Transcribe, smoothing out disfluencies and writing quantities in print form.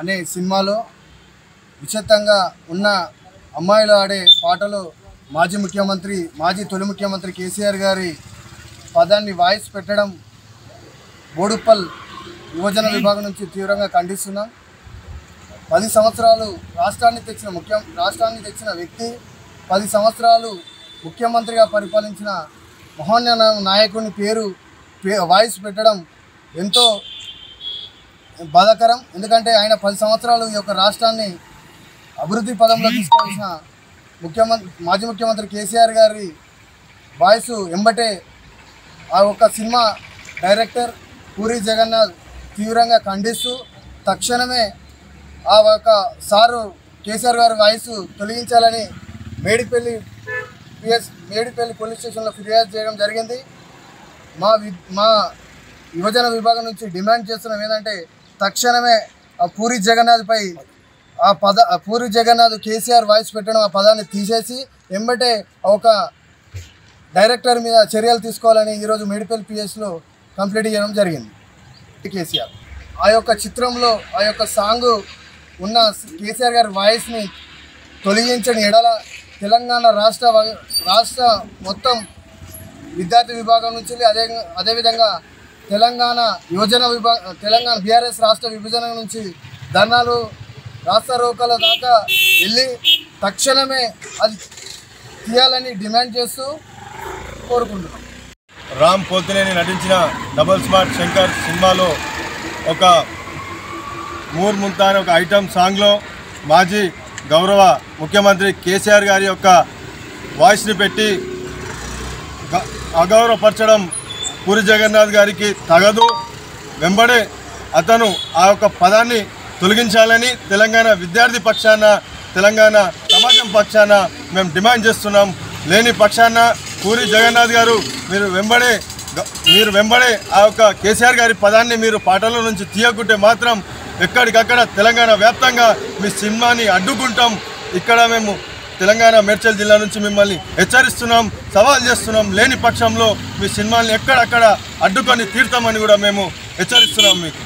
అనే సినిమాలో విచిత్రంగా ఉన్న అమ్మాయిలు ఆడే పాటలు మాజీ తొలి ముఖ్యమంత్రి కేసీఆర్ గారి పదాన్ని వాయిస్ పెట్టడం బోడుప్పల్ యువజన విభాగం నుంచి తీవ్రంగా ఖండిస్తున్నాం. 10 సంవత్సరాలు రాష్ట్రాన్ని తెచ్చిన వ్యక్తి, 10 సంవత్సరాలు ముఖ్యమంత్రిగా పరిపాలించిన మహోన్నత నాయకుని పేరు వాయిస్ పెట్టడం ఎంతో బాధాకరం. ఎందుకంటే ఆయన 10 సంవత్సరాలు ఈ యొక్క రాష్ట్రాన్ని అభివృద్ధి పదంలో తీసుకోవాల్సిన మాజీ ముఖ్యమంత్రి కేసీఆర్ గారి వాయిస్ ఎంబటే ఆ ఒక్క సినిమా డైరెక్టర్ పూరి జగన్నాథ్ తీవ్రంగా ఖండిస్తూ తక్షణమే ఆ ఒక సారు కేసీఆర్ గారి వాయిస్ తొలగించాలని మేడిపల్లి పోలీస్ స్టేషన్లో ఫిర్యాదు చేయడం జరిగింది. మా యువజన విభాగం నుంచి డిమాండ్ చేస్తున్నాం ఏంటంటే తక్షణమే ఆ పూరి జగన్నాథ్ కేసీఆర్ వాయిస్ పెట్టడం ఆ పదాన్ని తీసేసి ఎంబటే ఒక డైరెక్టర్ మీద చర్యలు తీసుకోవాలని ఈరోజు మేడిపల్లి పిఎస్లో కంప్లీట్ చేయడం జరిగింది. కేసీఆర్ ఆ యొక్క చిత్రంలో ఆ యొక్క సాంగ్ ఉన్న కేసీఆర్ గారి వాయిస్ని తొలగించని ఎడల తెలంగాణ రాష్ట్ర మొత్తం విద్యార్థి విభాగం నుంచి అదేవిధంగా తెలంగాణ బీఆర్ఎస్ రాష్ట్ర విభజన నుంచి ధర్నాలు రాస్తా రోకల దాకా వెళ్ళి తక్షణమే అది తీయాలని డిమాండ్ చేస్తూ కోరుకుంటున్నాం. రామ్ పోతినేని నటించిన డబుల్ స్మార్ట్ శంకర్ సినిమాలో ఒక మూర్ ముంతా అనే ఒక ఐటమ్ సాంగ్లో మాజీ గౌరవ ముఖ్యమంత్రి కేసీఆర్ గారి యొక్క వాయిస్ని పెట్టి అగౌరవపరచడం పూరి జగన్నాథ్ గారికి తగదు. వెంబడే అతను ఆ యొక్క పదాన్ని తొలగించాలని తెలంగాణ విద్యార్థి పక్షాన, తెలంగాణ సమాజం పక్షాన మేము డిమాండ్ చేస్తున్నాం. లేని పక్షాన పూరి జగన్నాథ్ గారు మీరు వెంబడే ఆ యొక్క కేసీఆర్ గారి పదాన్ని మీరు పాటల నుంచి తీయకుంటే మాత్రం ఎక్కడికక్కడ తెలంగాణ వ్యాప్తంగా మీ సినిమాని అడ్డుకుంటాం. ఇక్కడ మేము తెలంగాణ మేడ్చల్ జిల్లా నుంచి మిమ్మల్ని హెచ్చరిస్తున్నాం, సవాల్ చేస్తున్నాం. లేని పక్షంలో మీ సినిమాల్ని ఎక్కడక్కడ అడ్డుకొని తీర్తామని కూడా మేము హెచ్చరిస్తున్నాం మీకు.